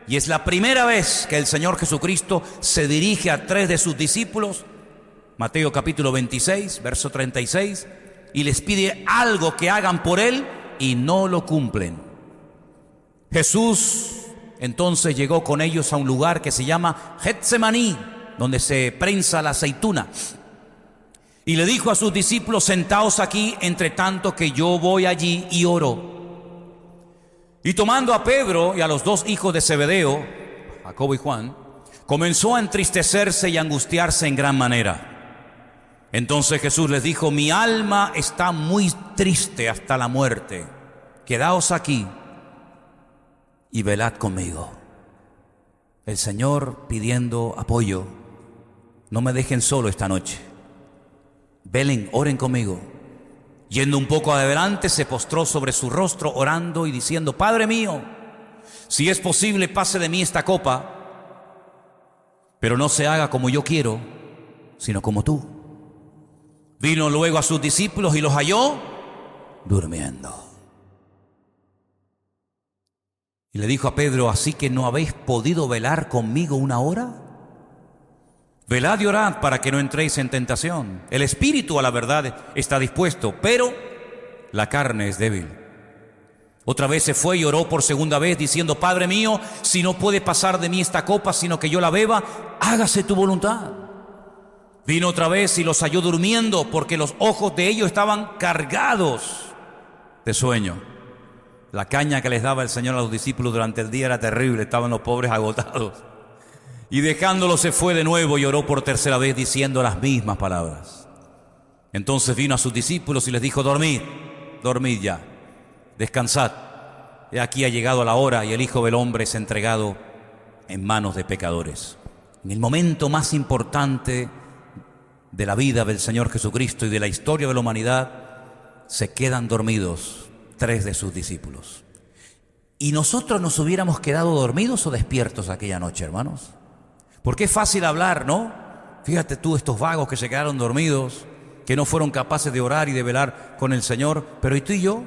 Y es la primera vez que el Señor Jesucristo se dirige a 3 de sus discípulos, Mateo capítulo 26, verso 36, y les pide algo que hagan por Él y no lo cumplen. Jesús entonces llegó con ellos a un lugar que se llama Getsemaní, donde se prensa la aceituna. Y le dijo a sus discípulos: sentaos aquí entre tanto que yo voy allí y oro. Y tomando a Pedro y a los dos hijos de Zebedeo, Jacobo y Juan, comenzó a entristecerse y angustiarse en gran manera. Entonces Jesús les dijo: mi alma está muy triste hasta la muerte. Quedaos aquí y velad conmigo. El Señor pidiendo apoyo. No me dejen solo esta noche. Velen, oren conmigo. Yendo un poco adelante, se postró sobre su rostro orando y diciendo: Padre mío, si es posible, pase de mí esta copa, pero no se haga como yo quiero, sino como tú. Vino luego a sus discípulos y los halló durmiendo. Y le dijo a Pedro: ¿así que no habéis podido velar conmigo una hora? Velad y orad para que no entréis en tentación. El espíritu a la verdad está dispuesto, pero la carne es débil. Otra vez se fue y oró por segunda vez, diciendo: Padre mío, si no puede pasar de mí esta copa, sino que yo la beba, hágase tu voluntad. Vino otra vez y los halló durmiendo, porque los ojos de ellos estaban cargados de sueño. La caña que les daba el Señor a los discípulos durante el día era terrible, estaban los pobres agotados. Y dejándolo se fue de nuevo y oró por tercera vez, diciendo las mismas palabras. Entonces vino a sus discípulos y les dijo: dormid, dormid ya, descansad. He aquí ha llegado la hora y el Hijo del Hombre es entregado en manos de pecadores. En el momento más importante de la vida del Señor Jesucristo y de la historia de la humanidad, se quedan dormidos 3 de sus discípulos. ¿Y nosotros nos hubiéramos quedado dormidos o despiertos aquella noche, hermanos? Porque es fácil hablar, ¿no? Fíjate tú, estos vagos que se quedaron dormidos, que no fueron capaces de orar y de velar con el Señor. Pero ¿y tú y yo?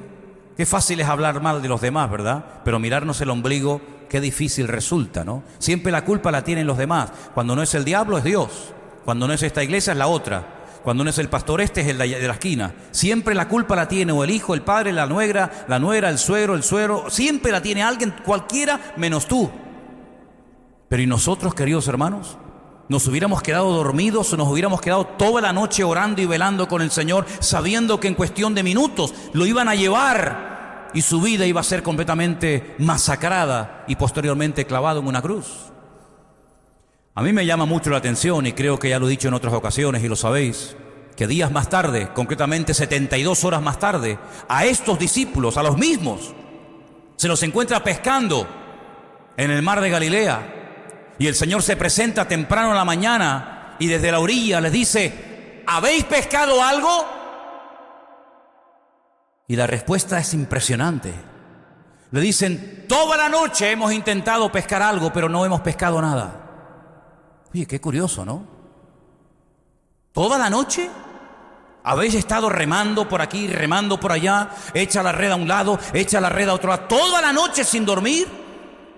Qué fácil es hablar mal de los demás, ¿verdad? Pero mirarnos el ombligo, qué difícil resulta, ¿no? Siempre la culpa la tienen los demás. Cuando no es el diablo, es Dios. Cuando no es esta iglesia, es la otra. Cuando no es el pastor este, es el de la esquina. Siempre la culpa la tiene o el hijo, el padre, la nuera, el suegro. Siempre la tiene alguien, cualquiera, menos tú. Pero ¿y nosotros, queridos hermanos? ¿Nos hubiéramos quedado dormidos o nos hubiéramos quedado toda la noche orando y velando con el Señor, sabiendo que en cuestión de minutos lo iban a llevar y su vida iba a ser completamente masacrada y posteriormente clavado en una cruz? A mí me llama mucho la atención, y creo que ya lo he dicho en otras ocasiones y lo sabéis, que días más tarde, concretamente 72 horas más tarde, a estos discípulos, a los mismos, se los encuentra pescando en el mar de Galilea. Y el Señor se presenta temprano en la mañana y desde la orilla les dice: ¿habéis pescado algo? Y la respuesta es impresionante. Le dicen: toda la noche hemos intentado pescar algo, pero no hemos pescado nada. Oye, qué curioso, ¿no? ¿Toda la noche? ¿Habéis estado remando por aquí, remando por allá? Echa la red a un lado, echa la red a otro lado. ¿Toda la noche sin dormir?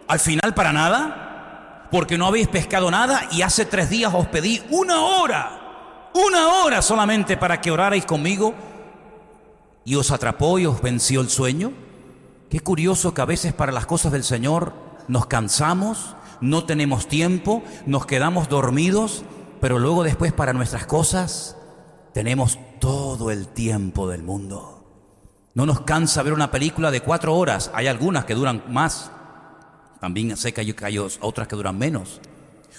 ¿Al final para nada? Porque no habéis pescado nada y hace 3 días os pedí una hora solamente para que orarais conmigo y os atrapó y os venció el sueño. Qué curioso que a veces para las cosas del Señor nos cansamos, no tenemos tiempo, nos quedamos dormidos, pero luego después para nuestras cosas tenemos todo el tiempo del mundo. No nos cansa ver una película de 4 horas, hay algunas que duran más, también sé que hay otras que duran menos.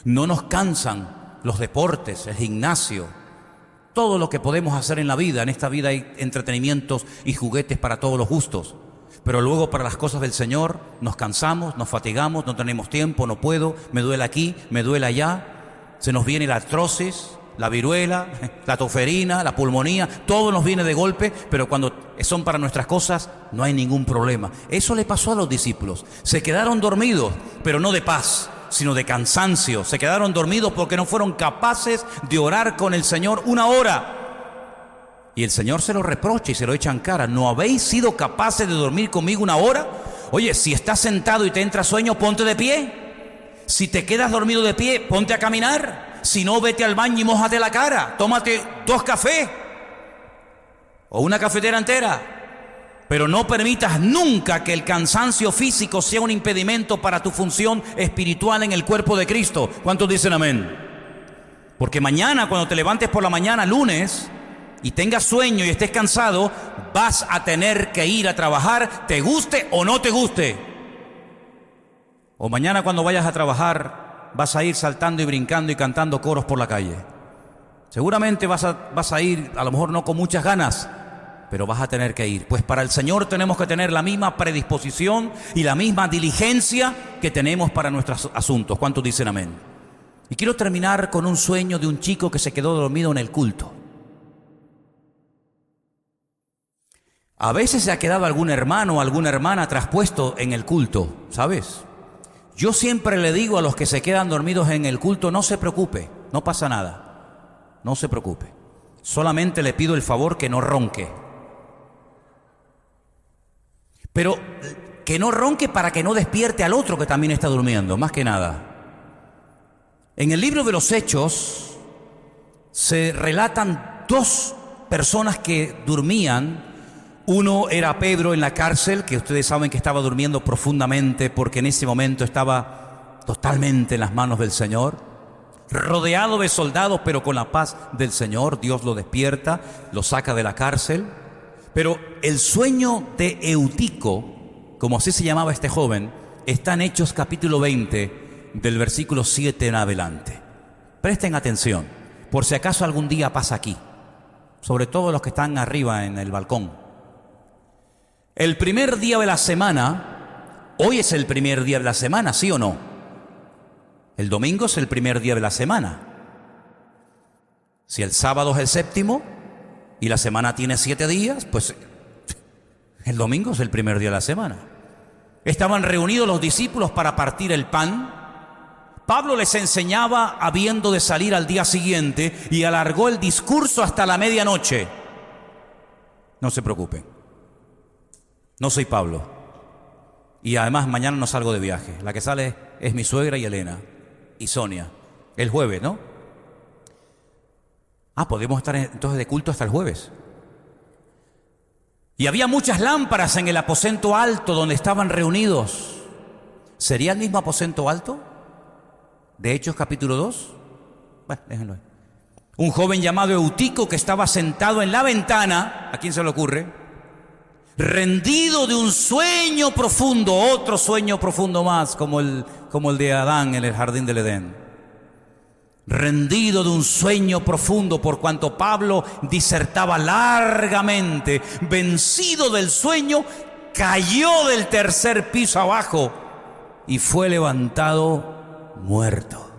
No nos cansan los deportes, el gimnasio, todo lo que podemos hacer en la vida. En esta vida hay entretenimientos y juguetes para todos los gustos. Pero luego para las cosas del Señor nos cansamos, nos fatigamos, no tenemos tiempo, no puedo, me duele aquí, me duele allá. Se nos viene la artrosis, la viruela, la toferina, la pulmonía, todo nos viene de golpe, pero cuando son para nuestras cosas no hay ningún problema. Eso le pasó a los discípulos. Se quedaron dormidos, pero no de paz, sino de cansancio. Se quedaron dormidos porque no fueron capaces de orar con el Señor una hora. Y el Señor se lo reprocha y se lo echa en cara. ¿No habéis sido capaces de dormir conmigo una hora? Oye, si estás sentado y te entra sueño, ponte de pie. Si te quedas dormido de pie, ponte a caminar. Si no, vete al baño y mójate la cara. Tómate 2 cafés o una cafetera entera. Pero no permitas nunca que el cansancio físico sea un impedimento para tu función espiritual en el cuerpo de Cristo. ¿Cuántos dicen amén? Porque mañana, cuando te levantes por la mañana, lunes, y tengas sueño y estés cansado, vas a tener que ir a trabajar, te guste o no te guste. O mañana cuando vayas a trabajar vas a ir saltando y brincando y cantando coros por la calle. Seguramente vas a ir, a lo mejor no con muchas ganas, pero vas a tener que ir. Pues para el Señor tenemos que tener la misma predisposición y la misma diligencia que tenemos para nuestros asuntos. ¿Cuántos dicen amén? Y quiero terminar con un sueño de un chico que se quedó dormido en el culto. A veces se ha quedado algún hermano o alguna hermana traspuesto en el culto, ¿sabes? Yo siempre le digo a los que se quedan dormidos en el culto, no se preocupe, no pasa nada, no se preocupe. Solamente le pido el favor que no ronque. Pero que no ronque para que no despierte al otro que también está durmiendo, más que nada. En el libro de los Hechos se relatan dos personas que dormían. Uno era Pedro en la cárcel, que ustedes saben que estaba durmiendo profundamente porque en ese momento estaba totalmente en las manos del Señor, rodeado de soldados, pero con la paz del Señor. Dios lo despierta, lo saca de la cárcel. Pero el sueño de Eutico, como así se llamaba este joven, está en Hechos capítulo 20, del versículo 7 en adelante. Presten atención, por si acaso algún día pasa aquí, sobre todo los que están arriba en el balcón. El primer día de la semana, hoy es el primer día de la semana, ¿sí o no? El domingo es el primer día de la semana. Si el sábado es el séptimo y la semana tiene 7 días, pues el domingo es el primer día de la semana. Estaban reunidos los discípulos para partir el pan. Pablo les enseñaba habiendo de salir al día siguiente y alargó el discurso hasta la medianoche. No se preocupen. No soy Pablo. Y además mañana no salgo de viaje. La que sale es mi suegra y Elena. Y Sonia. El jueves, ¿no? Podemos estar entonces de culto hasta el jueves. Y había muchas lámparas en el aposento alto donde estaban reunidos. ¿Sería el mismo aposento alto? De Hechos capítulo 2. Bueno, déjenlo ahí. Un joven llamado Eutico que estaba sentado en la ventana. ¿A quién se le ocurre? Rendido de un sueño profundo, otro sueño profundo más, como el de Adán en el jardín del Edén. Rendido de un sueño profundo, por cuanto Pablo disertaba largamente, vencido del sueño, cayó del tercer piso abajo y fue levantado muerto.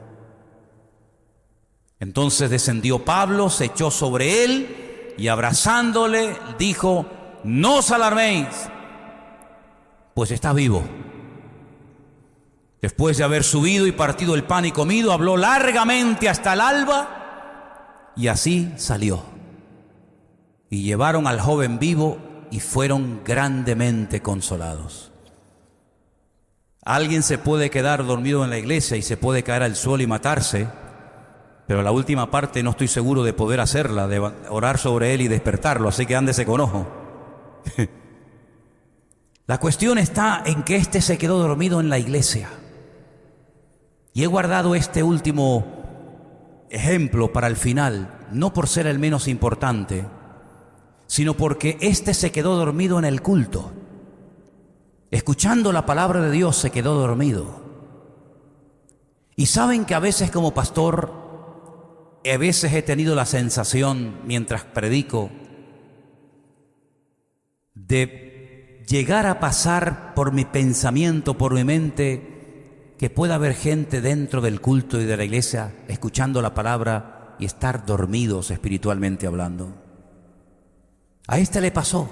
Entonces descendió Pablo, se echó sobre él y abrazándole dijo: no os alarméis, pues está vivo. Después de haber subido y partido el pan y comido, habló largamente hasta el alba y así salió. Y llevaron al joven vivo y fueron grandemente consolados. Alguien se puede quedar dormido en la iglesia y se puede caer al suelo y matarse, pero la última parte no estoy seguro de poder hacerla, de orar sobre él y despertarlo, así que ándese con ojo. La cuestión está en que éste se quedó dormido en la iglesia. Y he guardado este último ejemplo para el final, no por ser el menos importante, sino porque éste se quedó dormido en el culto. Escuchando la palabra de Dios se quedó dormido. Y saben que a veces como pastor, a veces he tenido la sensación mientras predico de llegar a pasar por mi pensamiento, por mi mente, que pueda haber gente dentro del culto y de la iglesia escuchando la palabra y estar dormidos espiritualmente hablando. A este le pasó.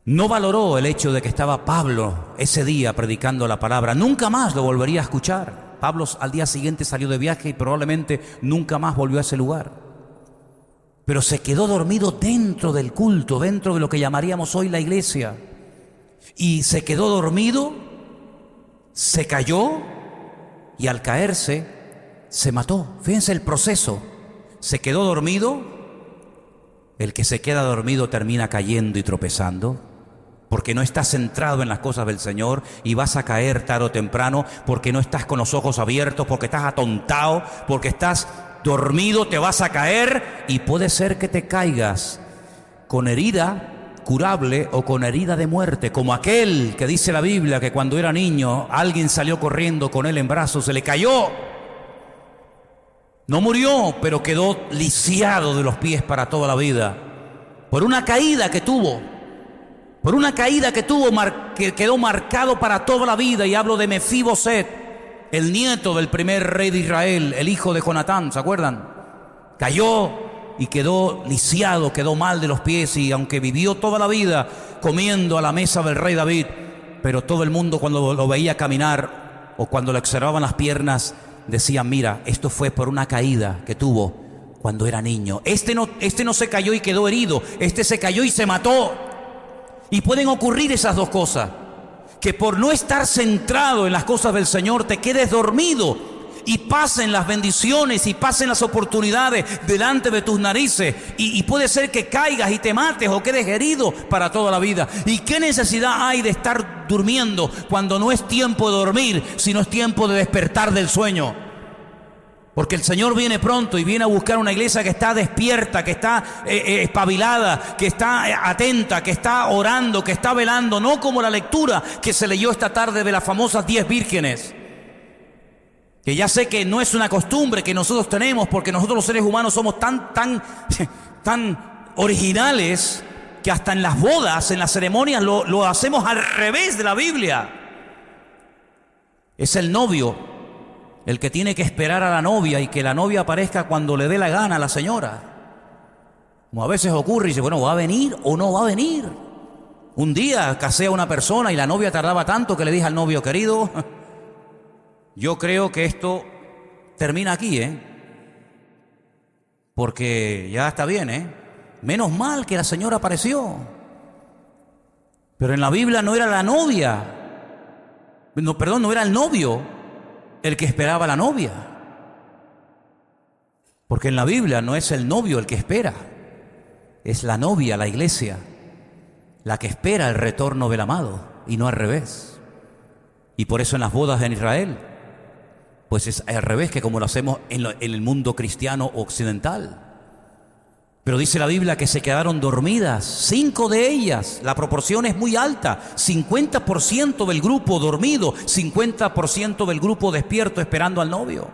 No valoró el hecho de que estaba Pablo ese día predicando la palabra. Nunca más lo volvería a escuchar. Pablo al día siguiente salió de viaje y probablemente nunca más volvió a ese lugar. Pero se quedó dormido dentro del culto, dentro de lo que llamaríamos hoy la iglesia. Y se quedó dormido, se cayó y al caerse se mató. Fíjense el proceso. Se quedó dormido. El que se queda dormido termina cayendo y tropezando, porque no estás centrado en las cosas del Señor y vas a caer tarde o temprano, porque no estás con los ojos abiertos, porque estás atontado, porque estás dormido, te vas a caer y puede ser que te caigas con herida incurable o con herida de muerte, como aquel que dice la Biblia que cuando era niño alguien salió corriendo con él en brazos, se le cayó. No murió, pero quedó lisiado de los pies para toda la vida. Por una caída que tuvo, que quedó marcado para toda la vida. Y hablo de Mefiboset, el nieto del primer rey de Israel, el hijo de Jonatán, ¿se acuerdan? Cayó y quedó lisiado, quedó mal de los pies, y aunque vivió toda la vida comiendo a la mesa del rey David, pero todo el mundo cuando lo veía caminar o cuando le observaban las piernas decían: mira, esto fue por una caída que tuvo cuando era niño. Este no se cayó y quedó herido, este se cayó y se mató. Y pueden ocurrir esas dos cosas, que por no estar centrado en las cosas del Señor te quedes dormido y pasen las bendiciones y pasen las oportunidades delante de tus narices, y puede ser que caigas y te mates o quedes herido para toda la vida. ¿Y qué necesidad hay de estar durmiendo cuando no es tiempo de dormir, sino es tiempo de despertar del sueño? Porque el Señor viene pronto y viene a buscar una iglesia que está despierta, que está espabilada, que está atenta, que está orando, que está velando, no como la lectura que se leyó esta tarde de las famosas 10 vírgenes. Que ya sé que no es una costumbre que nosotros tenemos, porque nosotros los seres humanos somos tan originales que hasta en las bodas, en las ceremonias, lo hacemos al revés de la Biblia. Es el novio el que tiene que esperar a la novia y que la novia aparezca cuando le dé la gana a la señora. Como a veces ocurre, y dice: bueno, ¿va a venir o no va a venir? Un día casé a una persona y la novia tardaba tanto que le dije al novio: querido, yo creo que esto termina aquí, porque ya está bien, menos mal que la señora apareció. Pero en la Biblia no era la novia, no era el novio el que esperaba a la novia. Porque en la Biblia no es el novio el que espera, es la novia, la iglesia, la que espera el retorno del amado, y no al revés. Y por eso en las bodas en Israel, pues es al revés que como lo hacemos en el mundo cristiano occidental. Pero dice la Biblia que se quedaron dormidas 5 de ellas. La proporción es muy alta: 50% del grupo dormido, 50% del grupo despierto esperando al novio.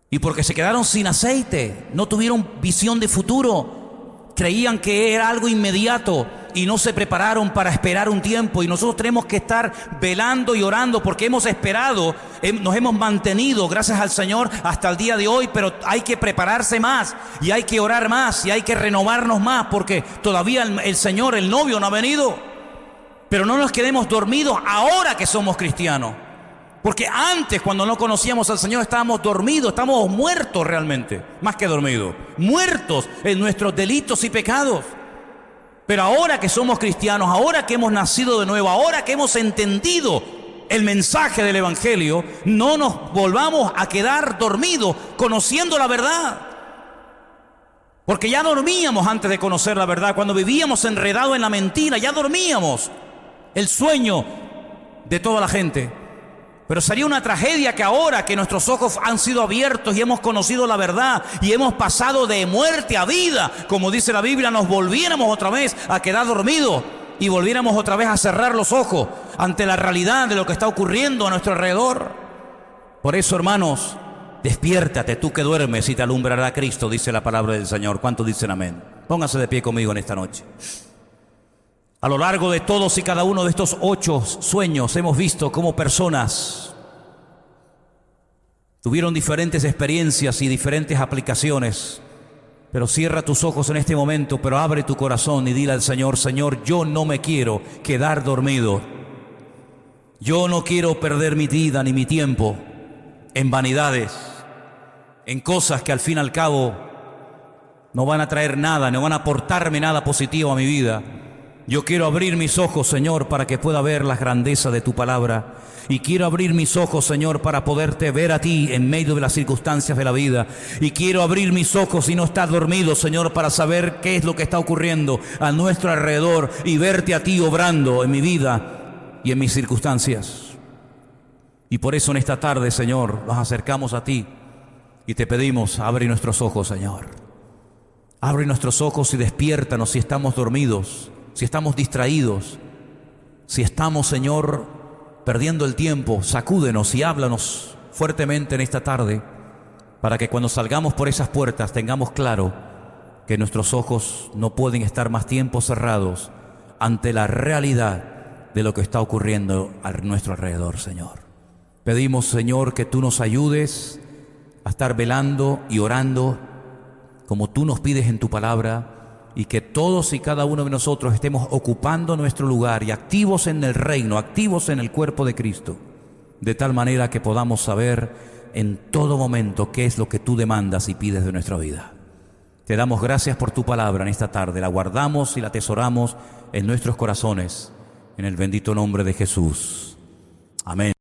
Y porque se quedaron sin aceite, no tuvieron visión de futuro, creían que era algo inmediato y no se prepararon para esperar un tiempo. Y nosotros tenemos que estar velando y orando, porque hemos esperado, nos hemos mantenido, gracias al Señor, hasta el día de hoy, pero hay que prepararse más y hay que orar más y hay que renovarnos más, porque todavía el Señor, el novio, no ha venido. Pero no nos quedemos dormidos ahora que somos cristianos, porque antes, cuando no conocíamos al Señor, estábamos dormidos, estábamos muertos realmente, más que dormidos, muertos en nuestros delitos y pecados. Pero ahora que somos cristianos, ahora que hemos nacido de nuevo, ahora que hemos entendido el mensaje del Evangelio, no nos volvamos a quedar dormidos conociendo la verdad. Porque ya dormíamos antes de conocer la verdad. Cuando vivíamos enredados en la mentira, ya dormíamos el sueño de toda la gente. Pero sería una tragedia que ahora que nuestros ojos han sido abiertos y hemos conocido la verdad y hemos pasado de muerte a vida, como dice la Biblia, nos volviéramos otra vez a quedar dormidos y volviéramos otra vez a cerrar los ojos ante la realidad de lo que está ocurriendo a nuestro alrededor. Por eso, hermanos, despiértate tú que duermes y te alumbrará Cristo, dice la palabra del Señor. ¿Cuántos dicen amén? Pónganse de pie conmigo en esta noche. A lo largo de todos y cada uno de estos 8 sueños hemos visto cómo personas tuvieron diferentes experiencias y diferentes aplicaciones. Pero cierra tus ojos en este momento, pero abre tu corazón y dile al Señor: Señor, yo no me quiero quedar dormido. Yo no quiero perder mi vida ni mi tiempo en vanidades, en cosas que al fin y al cabo no van a traer nada, no van a aportarme nada positivo a mi vida. Yo quiero abrir mis ojos, Señor, para que pueda ver la grandeza de tu palabra. Y quiero abrir mis ojos, Señor, para poderte ver a ti en medio de las circunstancias de la vida. Y quiero abrir mis ojos y no estar dormido, Señor, para saber qué es lo que está ocurriendo a nuestro alrededor y verte a ti obrando en mi vida y en mis circunstancias. Y por eso en esta tarde, Señor, nos acercamos a ti y te pedimos: abre nuestros ojos, Señor. Abre nuestros ojos y despiértanos si estamos dormidos, si estamos distraídos, si estamos, Señor, perdiendo el tiempo. Sacúdenos y háblanos fuertemente en esta tarde, para que cuando salgamos por esas puertas tengamos claro que nuestros ojos no pueden estar más tiempo cerrados ante la realidad de lo que está ocurriendo a nuestro alrededor, Señor. Pedimos, Señor, que tú nos ayudes a estar velando y orando como tú nos pides en tu palabra, y que todos y cada uno de nosotros estemos ocupando nuestro lugar y activos en el reino, activos en el cuerpo de Cristo, de tal manera que podamos saber en todo momento qué es lo que tú demandas y pides de nuestra vida. Te damos gracias por tu palabra en esta tarde, la guardamos y la atesoramos en nuestros corazones, en el bendito nombre de Jesús. Amén.